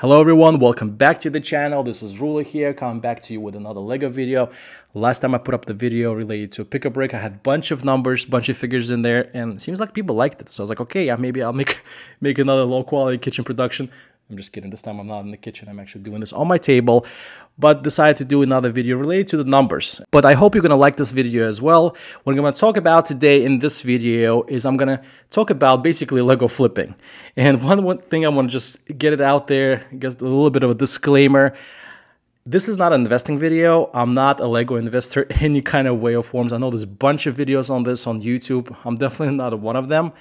Hello everyone, welcome back to the channel. This is Rula here, coming back to you with another Lego video. Last time I put up the video related to pick a brick, I had a bunch of numbers, bunch of figures in there, and it seems like people liked it. So I was like, okay, yeah, maybe I'll make another low quality kitchen production. I'm just kidding, this time I'm not in the kitchen, I'm actually doing this on my table, but decided to do another video related to the numbers. But I hope you're gonna like this video as well. What I'm gonna talk about today in this video is I'm gonna talk about basically Lego flipping. And one thing I wanna just get it out there, just a little bit of a disclaimer. This is not an investing video. I'm not a Lego investor in any kind of way or forms. I know there's a bunch of videos on this on YouTube. I'm definitely not one of them.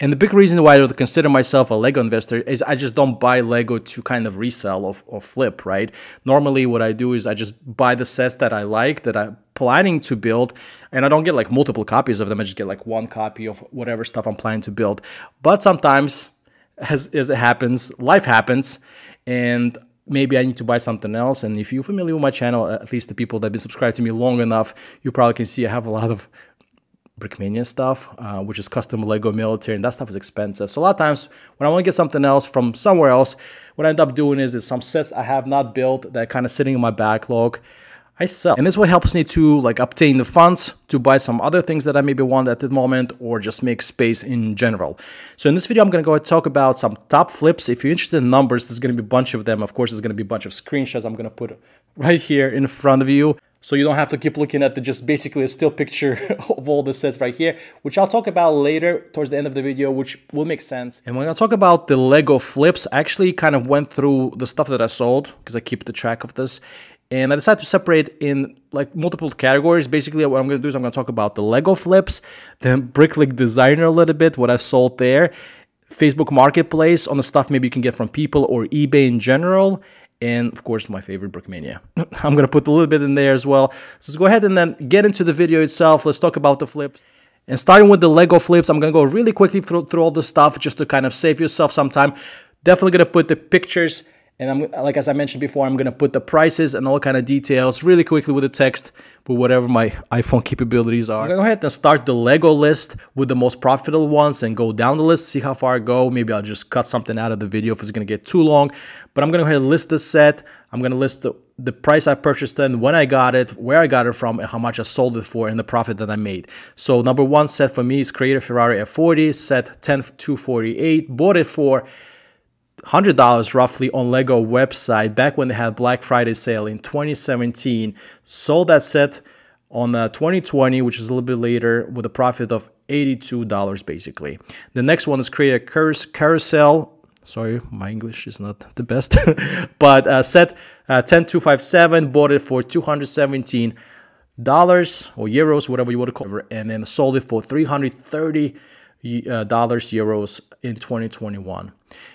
And the big reason why I would consider myself a Lego investor is I just don't buy Lego to kind of resell or flip, right? Normally what I do is I just buy the sets that I like, that I'm planning to build, and I don't get like multiple copies of them. I just get like one copy of whatever stuff I'm planning to build. But sometimes, as it happens, life happens, and maybe I need to buy something else. And if you're familiar with my channel, at least the people that have been subscribed to me long enough, you probably can see I have a lot of Brickmania stuff, which is custom Lego military, and that stuff is expensive. So a lot of times when I want to get something else from somewhere else, what I end up doing is some sets I have not built that are kind of sitting in my backlog, I sell. And this is what helps me to like obtain the funds to buy some other things that I maybe want at the moment, or just make space in general. So in this video, I'm going to go and talk about some top flips. If you're interested in numbers, there's going to be a bunch of them. Of course, there's going to be a bunch of screenshots I'm going to put right here in front of you, so you don't have to keep looking at just basically a still picture of all the sets right here, which I'll talk about later towards the end of the video, which will make sense. And when I talk about the Lego flips, I actually kind of went through the stuff that I sold, because I keep the track of this. And I decided to separate in like multiple categories. Basically, what I'm going to do is I'm going to talk about the Lego flips, then Bricklink Designer a little bit, what I sold there, Facebook Marketplace on the stuff maybe you can get from people or eBay in general, and of course my favorite Brickmania. I'm going to put a little bit in there as well. So let's go ahead and then get into the video itself. Let's talk about the flips. And starting with the Lego flips, I'm going to go really quickly through all the stuff just to kind of save yourself some time. Definitely going to put the pictures, and like as I mentioned before, I'm going to put the prices and all kind of details really quickly with the text, with whatever my iPhone capabilities are. I'm going to go ahead and start the Lego list with the most profitable ones and go down the list, see how far I go. Maybe I'll just cut something out of the video if it's going to get too long. But I'm going to go ahead and list the set. I'm going to list the price I purchased it, when I got it, where I got it from, and how much I sold it for, and the profit that I made. So number one set for me is Creator Ferrari F40, set 10248. Bought it for $100 roughly on Lego website back when they had Black Friday sale in 2017. Sold that set on 2020, which is a little bit later, with a profit of $82 basically. The next one is Creator Carousel. Sorry, my English is not the best, but set 10257, bought it for $217 or euros, whatever you want to call it, and then sold it for $330 euros in 2021.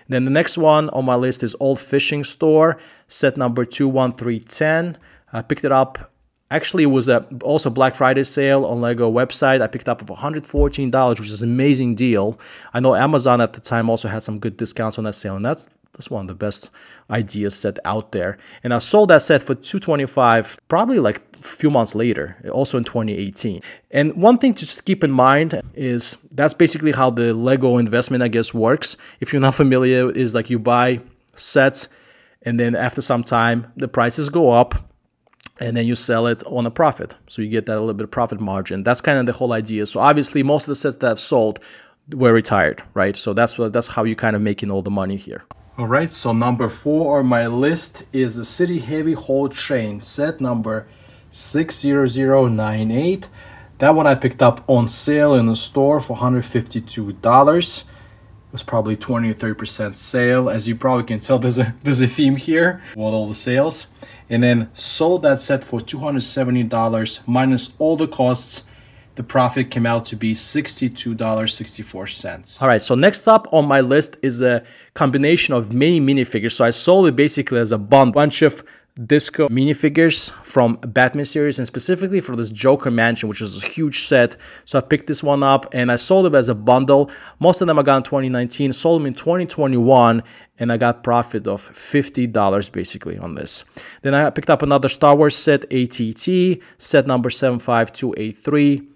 Then the next one on my list is Old Fishing Store, set number 21310. I picked it up. Actually, it was also Black Friday sale on Lego website. I picked it up for $114, which is an amazing deal. I know Amazon at the time also had some good discounts on that sale, and that's one of the best ideas set out there. And I sold that set for $225, probably like a few months later, also in 2018. And one thing to just keep in mind is that's basically how the Lego investment, I guess, works. If you're not familiar, is like you buy sets, and then after some time, the prices go up, and then you sell it on a profit. So you get that little bit of profit margin. That's kind of the whole idea. So obviously, most of the sets that I've sold were retired, right? So that's how you're kind of making all the money here. All right, so number 4 on my list is the City Heavy Haul Train, set number 60098. That one I picked up on sale in the store for $152. It was probably 20 or 30% sale. As you probably can tell, there's a theme here with all the sales. And then sold that set for $270 minus all the costs. The profit came out to be $62.64. All right, so next up on my list is a combination of many minifigures. So I sold it basically as a bunch of disco minifigures from Batman series, and specifically for this Joker Mansion, which is a huge set. So I picked this one up and I sold it as a bundle. Most of them I got in 2019, sold them in 2021, and I got profit of $50 basically on this. Then I picked up another Star Wars set, ATT, set number 75283.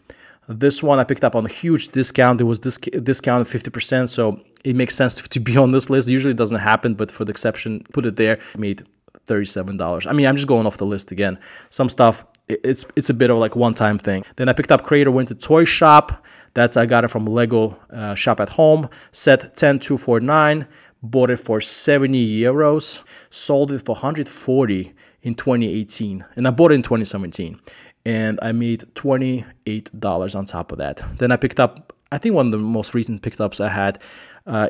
This one I picked up on a huge discount. It was discounted 50%, so it makes sense to be on this list. Usually it doesn't happen, but for the exception, put it there. I made $37. I mean, I'm just going off the list again. Some stuff, it's a bit of like one-time thing. Then I picked up Creator Winter Toy Shop. I got it from Lego Shop at Home. Set 10249. Bought it for 70 euros. Sold it for 140 in 2018. And I bought it in 2017. And I made $28 on top of that. Then I picked up, I think one of the most recent pickups I had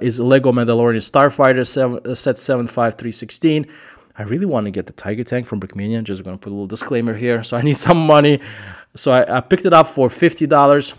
is Lego Mandalorian Starfighter set 75316. I really want to get the Tiger Tank from Brickmania. Just going to put a little disclaimer here. So I need some money. So I picked it up for $50.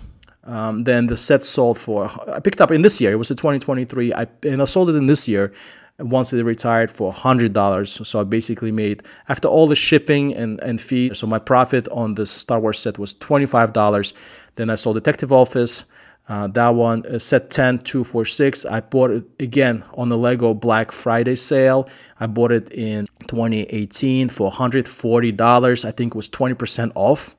Then the set sold for, I picked up in this year. It was a 2023. And I sold it in this year once it retired for $100. So I basically made, after all the shipping and fee, so my profit on this Star Wars set was $25. Then I sold Detective Office. That one, set 10246. I bought it again on the Lego Black Friday sale. I bought it in 2018 for $140. I think it was 20% off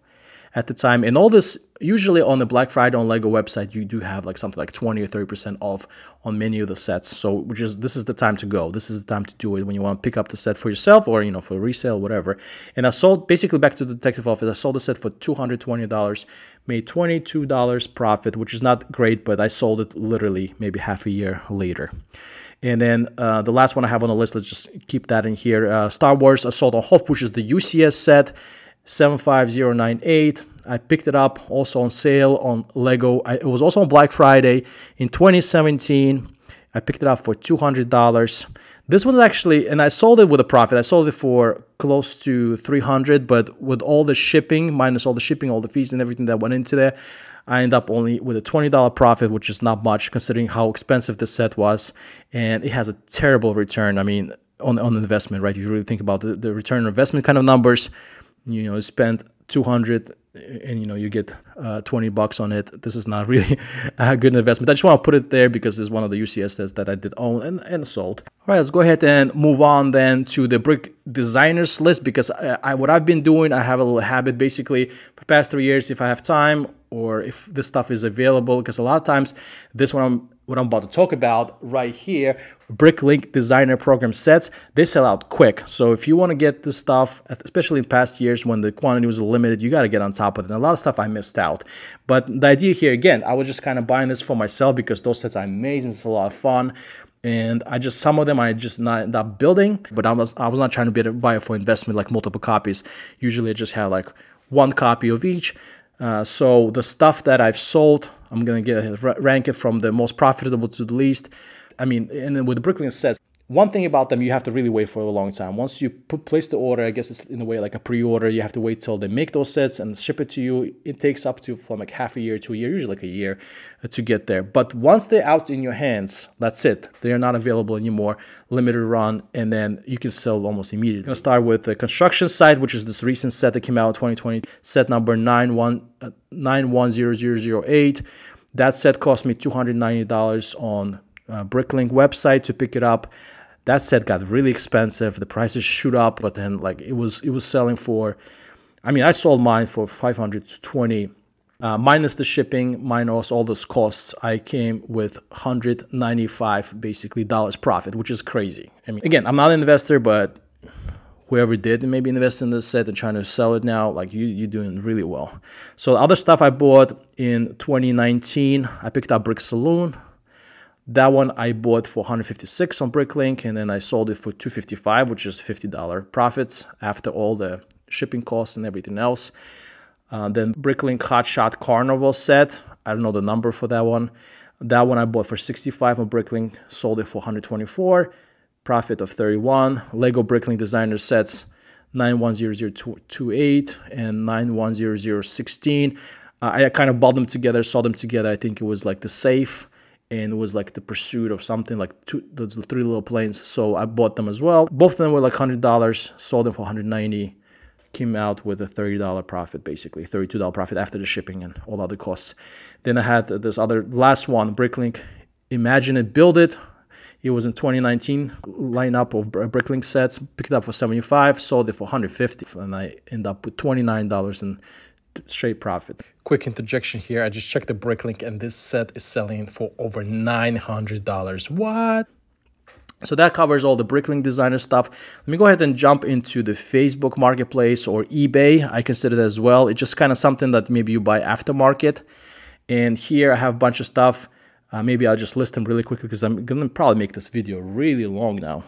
at the time. And all this, usually on the Black Friday on Lego website, you do have like something like 20 or 30% off on many of the sets. So this is the time to go. This is the time to do it when you want to pick up the set for yourself or, you know, for resale, whatever. And I sold, basically back to the Detective Office, I sold the set for $220, made $22 profit, which is not great, but I sold it literally maybe half a year later. And then the last one I have on the list, let's just keep that in here. Star Wars Assault on Hoth, which is the UCS set, 75098. I picked it up also on sale on Lego. It was also on Black Friday in 2017. I picked it up for $200. This one actually, and I sold it with a profit. I sold it for close to $300, but with all the shipping, minus all the shipping, all the fees and everything that went into there, I end up only with a $20 profit, which is not much considering how expensive the set was. And it has a terrible return. I mean, on investment, right? If you really think about the return on investment kind of numbers, you know, spent 200 and, you know, you get $20 on it. This is not really a good investment. I just want to put it there because it's one of the UCS sets that I did own and sold. All right, let's go ahead and move on then to the brick designers list, because what I've been doing, I have a little habit basically for the past 3 years, if I have time or if this stuff is available, because a lot of times what I'm about to talk about right here, Bricklink Designer Program sets, they sell out quick. So if you want to get this stuff, especially in past years when the quantity was limited, you got to get on top of it. And a lot of stuff I missed out. But the idea here, again, I was just kind of buying this for myself because those sets are amazing. It's a lot of fun. And some of them I just not end up building, but I was not trying to buy it for investment, like multiple copies. Usually I just have like one copy of each. So the stuff that I've sold, I'm going to rank it from the most profitable to the least. I mean, and then with the Bricklink sets, one thing about them, you have to really wait for a long time. Once you place the order, I guess it's in a way like a pre-order, you have to wait till they make those sets and ship it to you. It takes up to from like half a year to a year, usually like a year to get there. But once they're out in your hands, that's it. They are not available anymore, limited run, and then you can sell almost immediately. I'm going to start with the construction site, which is this recent set that came out in 2020, set number 910008. That set cost me $290 on Bricklink website to pick it up. That set got really expensive. The prices shoot up, but then like it was selling for, I mean, I sold mine for $520 minus the shipping, minus all those costs. I came with $195 basically dollars profit, which is crazy. I mean, again, I'm not an investor, but whoever did maybe invest in this set and trying to sell it now, like you're doing really well. So other stuff I bought in 2019, I picked up Brick Saloon. That one I bought for $156 on Bricklink, and then I sold it for $255, which is $50 profits after all the shipping costs and everything else. Then Bricklink Hotshot Carnival set, I don't know the number for that one. That one I bought for $65 on Bricklink, sold it for $124, profit of $31. Lego Bricklink Designer sets 910028 and 910016. I kind of bought them together, saw them together. I think it was like the safe, and it was like the pursuit of something, like those 3 little planes. So I bought them as well. Both of them were like $100, sold them for $190, came out with a $30 profit, basically $32 profit after the shipping and all other costs. Then I had this other last one, Bricklink Imagine It, Build It. It was in 2019 lineup of Bricklink sets, picked it up for $75, sold it for $150, and I end up with $29 straight profit. Quick interjection here. I just checked the Bricklink and this set is selling for over $900. What? So that covers all the Bricklink Designer stuff. Let me go ahead and jump into the Facebook Marketplace or eBay. I consider it as well. It's just kind of something that maybe you buy aftermarket. And here I have a bunch of stuff. Maybe I'll just list them really quickly because I'm going to probably make this video really long now.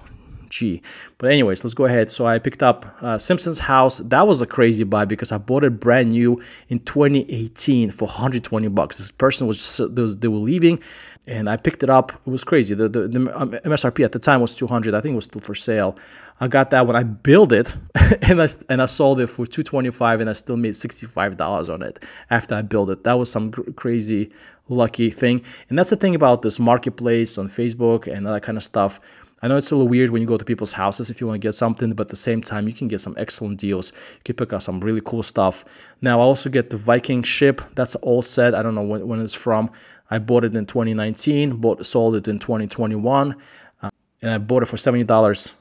Gee. But anyways, let's go ahead. So I picked up Simpson's house. That was a crazy buy because I bought it brand new in 2018 for 120 bucks. This person they were leaving and I picked it up. It was crazy. The MSRP at the time was 200. I think it was still for sale. I got that when I built it and I sold it for 225 and I still made $65 on it after I built it. That was some crazy lucky thing. And that's the thing about this marketplace on Facebook and all that kind of stuff. I know it's a little weird when you go to people's houses if you want to get something, but at the same time, you can get some excellent deals. You can pick up some really cool stuff. Now, I also get the Viking ship. That's all set. I don't know when it's from. I bought it in 2019, sold it in 2021, and I bought it for $70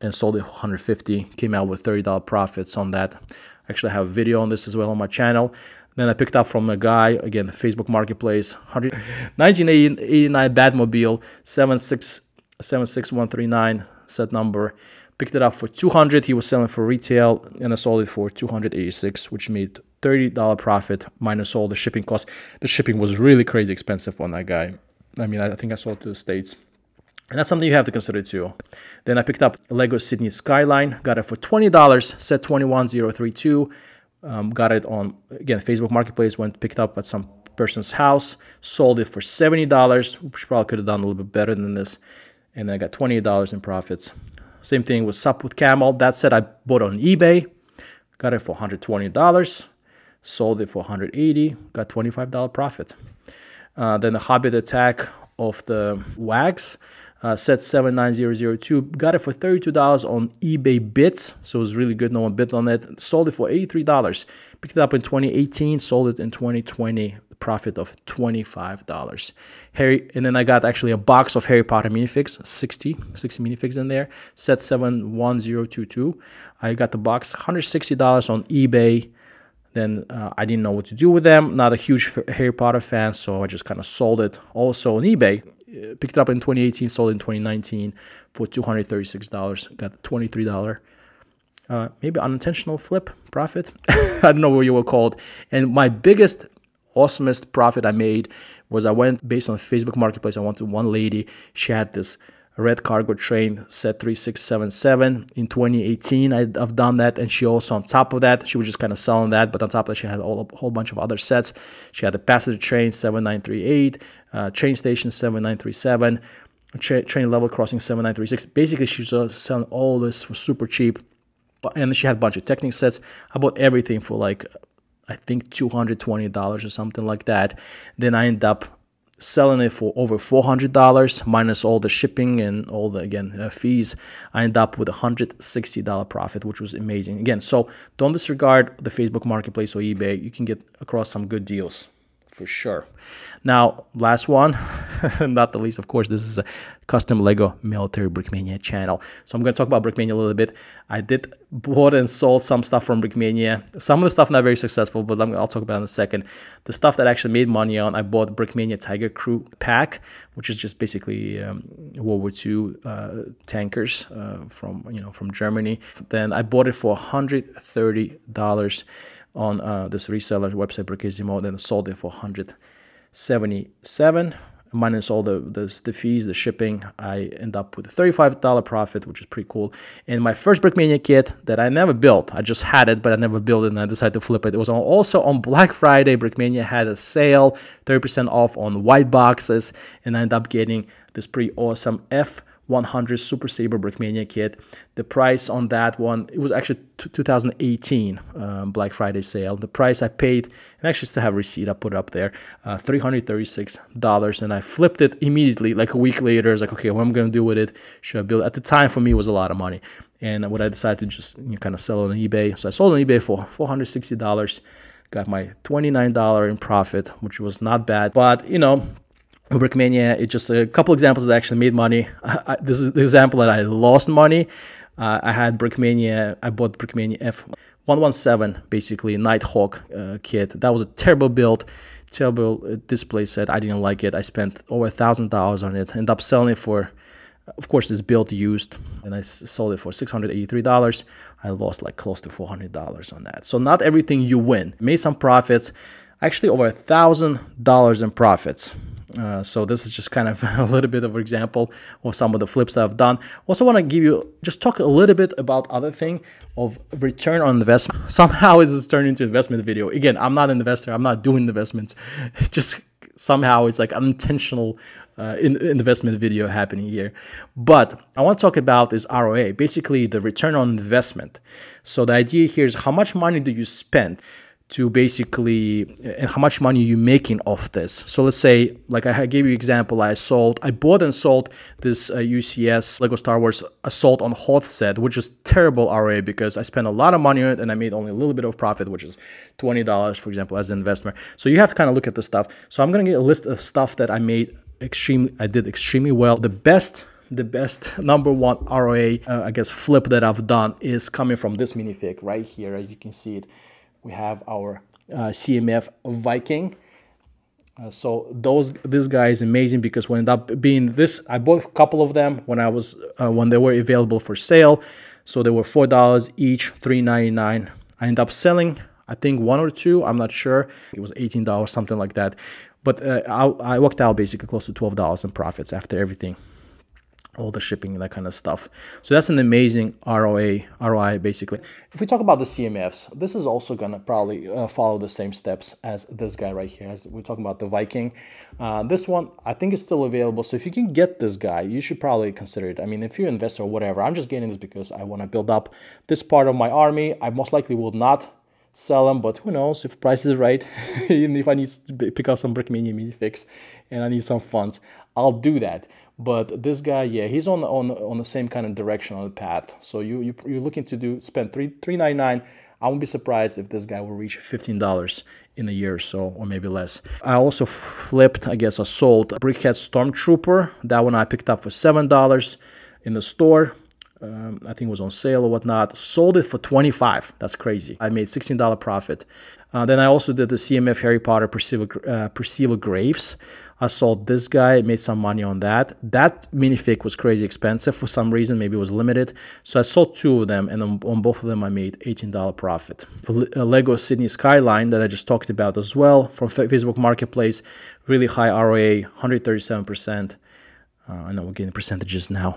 and sold it for $150. Came out with $30 profits on that. Actually, I have a video on this as well on my channel. Then I picked up from a guy, again, the Facebook Marketplace, 1989 Batmobile, 76139 set number. Picked it up for $200. He was selling for retail and I sold it for $286, which made $30 profit minus all the shipping costs. The shipping was really crazy expensive on that guy. I mean, I think I sold it to the States. And that's something you have to consider too. Then I picked up Lego Sydney Skyline, got it for $20, set 21032. Got it on, again, Facebook Marketplace, picked up at some person's house, sold it for $70, which probably could have done a little bit better than this. And I got $28 in profits. Same thing with Sup with Camel. That said, I bought on eBay, got it for $120, sold it for $180, got $25 profit. Then the Hobbit Attack of the Wags, set 79002, got it for $32 on eBay Bits, so it was really good. No one bid on it. Sold it for $83. Picked it up in 2018, sold it in 2020. Profit of $25. And then I got actually a box of Harry Potter minifigs, 60 minifigs in there, set 71022. I got the box, $160 on eBay. Then I didn't know what to do with them. Not a huge Harry Potter fan, so I just kind of sold it. Also on eBay, picked it up in 2018, sold it in 2019 for $236. Got $23. Maybe unintentional flip profit. I don't know what you will call it. And my biggest awesomest profit I made was I went based on Facebook Marketplace. I went to one lady. She had this red cargo train set 3677 in 2018. I've done that, and she also, on top of that, she was just kind of selling that, but on top of that, she had a whole bunch of other sets. She had the passenger train 7938, train station 7937, train level crossing 7936. Basically, she was selling all this for super cheap, and she had a bunch of Technic sets. I bought everything for like, I think $220 or something like that. Then I end up selling it for over $400 minus all the shipping and all the, again, fees. I end up with $160 profit, which was amazing. Again, so don't disregard the Facebook Marketplace or eBay. You can get across some good deals for sure. Now, last one, not the least, of course, this is a custom Lego military Brickmania channel. So I'm going to talk about Brickmania a little bit. I did bought and sold some stuff from Brickmania. Some of the stuff not very successful, but I'll talk about it in a second. The stuff that I actually made money on, I bought Brickmania Tiger Crew pack, which is just basically World War II tankers from Germany. Then I bought it for $130 on this reseller website, Brickisimo. Then sold it for $177 minus all the fees, the shipping. I end up with a $35 profit, which is pretty cool. And my first Brickmania kit that I never built, I just had it, but I never built it, and I decided to flip it. It was also on Black Friday. Brickmania had a sale, 30% off on white boxes, and I ended up getting this pretty awesome F100 Super Saber Brickmania kit. The price on that one, it was actually 2018 Black Friday sale. The price I paid, and I actually still have a receipt, I put it up there, $336, and I flipped it immediately, like a week later. I was like, okay, what am I going to do with it? Should I build it? At the time, for me, it was a lot of money. And what I decided to just kind of sell it on eBay. So I sold it on eBay for $460, got my $29 in profit, which was not bad. But, Brickmania, it's just a couple examples that actually made money. This is the example that I lost money. I had Brickmania, I bought Brickmania 117 basically Nighthawk kit. That was a terrible build, terrible display set. I didn't like it. I spent over $1,000 on it. Ended up selling it for, of course, it's built used, and I sold it for $683. I lost like close to $400 on that. So not everything you win. Made some profits, actually over $1,000 in profits. So this is just kind of a little bit of an example of some of the flips that I've done. Also want to give you, just talk a little bit about other thing of return on investment. Somehow it's turned into investment video. Again, I'm not an investor. I'm not doing investments. Just somehow it's like unintentional investment video happening here. But I want to talk about is ROA, basically the return on investment. So the idea here is how much money do you spend to basically, and how much money you're making off this. So let's say, like I gave you example, I bought and sold this UCS Lego Star Wars Assault on Hoth set, which is terrible ROA because I spent a lot of money on it and I made only a little bit of profit, which is $20, for example, as an investor. So you have to kind of look at the stuff. So I'm gonna get a list of stuff that I did extremely well. The best number one ROA, I guess, flip that I've done is coming from this minifig right here. You can see it. We have our CMF Viking. So this guy is amazing because when it ended up being this, I bought a couple of them when they were available for sale. So they were $4 each, $3.99. I ended up selling, I think, one or two. I'm not sure. It was $18, something like that. But I worked out basically close to $12 in profits after everything, all the shipping and that kind of stuff. So that's an amazing ROI basically. If we talk about the CMFs, this is also gonna probably follow the same steps as this guy right here, as we're talking about the Viking. This one, I think is still available. So if you can get this guy, you should probably consider it. I mean, if you're an investor or whatever, I'm just getting this because I wanna build up this part of my army. I most likely will not sell them, but who knows if price is right. Even if I need to pick up some Brickmania minifigs and I need some funds, I'll do that. But this guy, yeah, he's on the same kind of direction on the path. So you're looking to spend $3.99. I won't be surprised if this guy will reach $15 in a year or so, or maybe less. I also flipped, I guess, sold Brickhead Stormtrooper. That one I picked up for $7 in the store. I think it was on sale or whatnot. Sold it for $25. That's crazy. I made $16 profit. Then I also did the CMF Harry Potter Percival Graves. I sold this guy, made some money on that. That minifig was crazy expensive for some reason. Maybe it was limited. So I sold two of them, and on both of them I made $18 profit. For Lego Sydney Skyline that I just talked about as well from Facebook Marketplace, really high ROA, 137%. I know we're getting percentages now.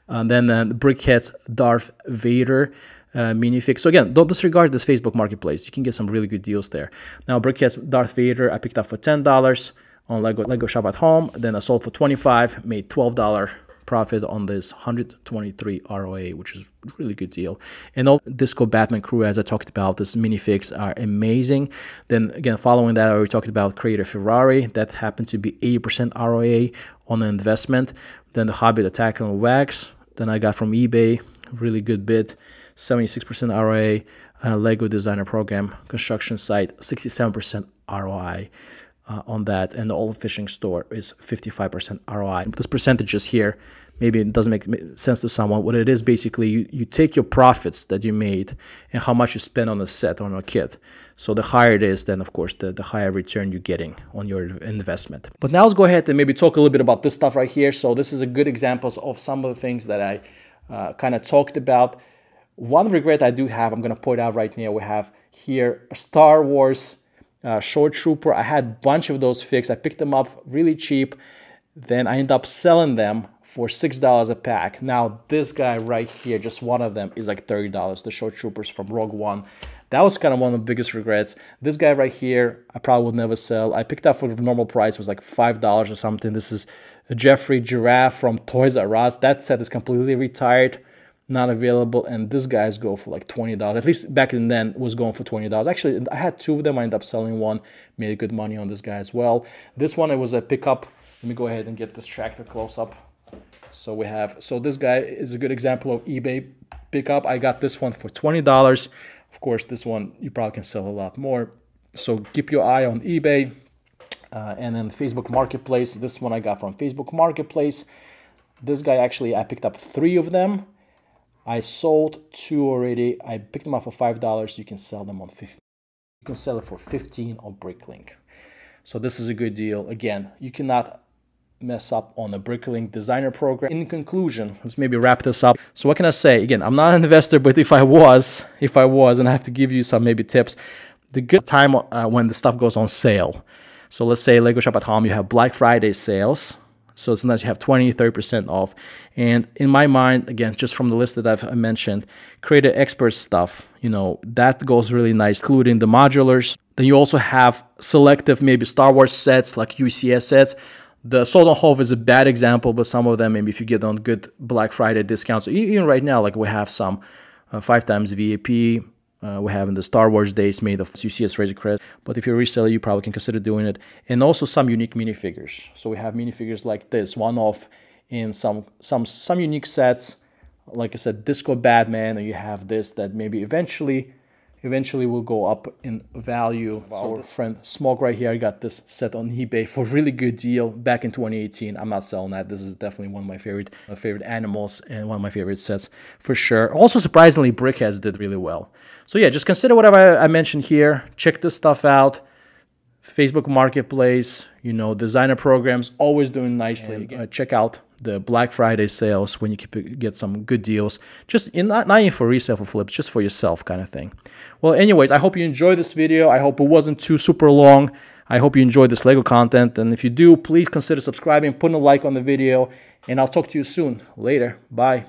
And then Brickhead's Darth Vader minifig. So again, don't disregard this Facebook Marketplace. You can get some really good deals there. Now, Brickhead's Darth Vader, I picked up for $10 on Lego Shop at Home. Then I sold for $25, made $12 profit on this 123 ROA, which is a really good deal. And all Disco Batman crew, as I talked about, this minifigs are amazing. Then again, following that, I already talked about Creator Ferrari. That happened to be 80% ROA on the investment. Then the Hobbit Attack on Wax. Then I got from eBay, really good bid, 76% ROA. Lego Designer Program construction site, 67% ROI. On that, and the old fishing store is 55% ROI. This percentages here, maybe it doesn't make sense to someone. What it is basically, you take your profits that you made and how much you spend on a set, on a kit. So the higher it is, then of course the higher return you're getting on your investment. But now let's go ahead and maybe talk a little bit about this stuff right here. So this is a good examples of some of the things that I kind of talked about. One regret I do have, I'm going to point out right now, we have here a Star Wars Short Trooper. I had a bunch of those figs. I picked them up really cheap. Then I ended up selling them for $6 a pack. Now this guy right here, just one of them, is like $30. The Short Troopers from Rogue One. That was kind of one of the biggest regrets. This guy right here, I probably would never sell. I picked up for the normal price. It was like $5 or something. This is a Jeffrey Giraffe from Toys R Us. That set is completely retired, not available, and this guy's go for like $20. At least back then was going for $20. Actually, I had two of them. I ended up selling one, made good money on this guy as well. This one, it was a pickup. Let me go ahead and get this tractor close up. So this guy is a good example of eBay pickup. I got this one for $20. Of course, this one you probably can sell a lot more. So keep your eye on eBay. And then Facebook Marketplace. This one I got from Facebook Marketplace. This guy, actually, I picked up 3 of them. I sold 2 already. I picked them up for $5. You can sell them on 50. You can sell it for 15 on Bricklink. So this is a good deal. Again, you cannot mess up on a Bricklink Designer Program. In conclusion, let's maybe wrap this up. So what can I say? Again, I'm not an investor, but if I was, and I have to give you some maybe tips, the good time when the stuff goes on sale. So let's say Lego Shop at Home, you have Black Friday sales. So sometimes you have 20, 30% off. And in my mind, again, just from the list that I've mentioned, creative expert stuff, you know, that goes really nice, including the modulars. Then you also have selective, maybe Star Wars sets, like UCS sets. The Sold on Hove is a bad example, but some of them, maybe if you get on good Black Friday discounts, even right now, like we have some 5x VAP, we have in the Star Wars days made of UCS Razor Crest. But if you're a reseller, you probably can consider doing it. And also some unique minifigures. So we have minifigures like this, one-off in some unique sets. Like I said, Disco Batman, and you have this that maybe eventually will go up in value. Our friend Smoke right here, I got this set on eBay for a really good deal back in 2018. I'm not selling that. This is definitely one of my favorite animals and one of my favorite sets for sure. Also, surprisingly, Brickheads did really well. So yeah, just consider whatever I mentioned here. Check this stuff out. Facebook Marketplace, you know, designer programs, always doing nicely. Check out the Black Friday sales when you get some good deals. Just not even for resale, for flips, just for yourself kind of thing. Well, anyways, I hope you enjoyed this video. I hope it wasn't too super long. I hope you enjoyed this Lego content. And if you do, please consider subscribing, putting a like on the video, and I'll talk to you soon. Later. Bye.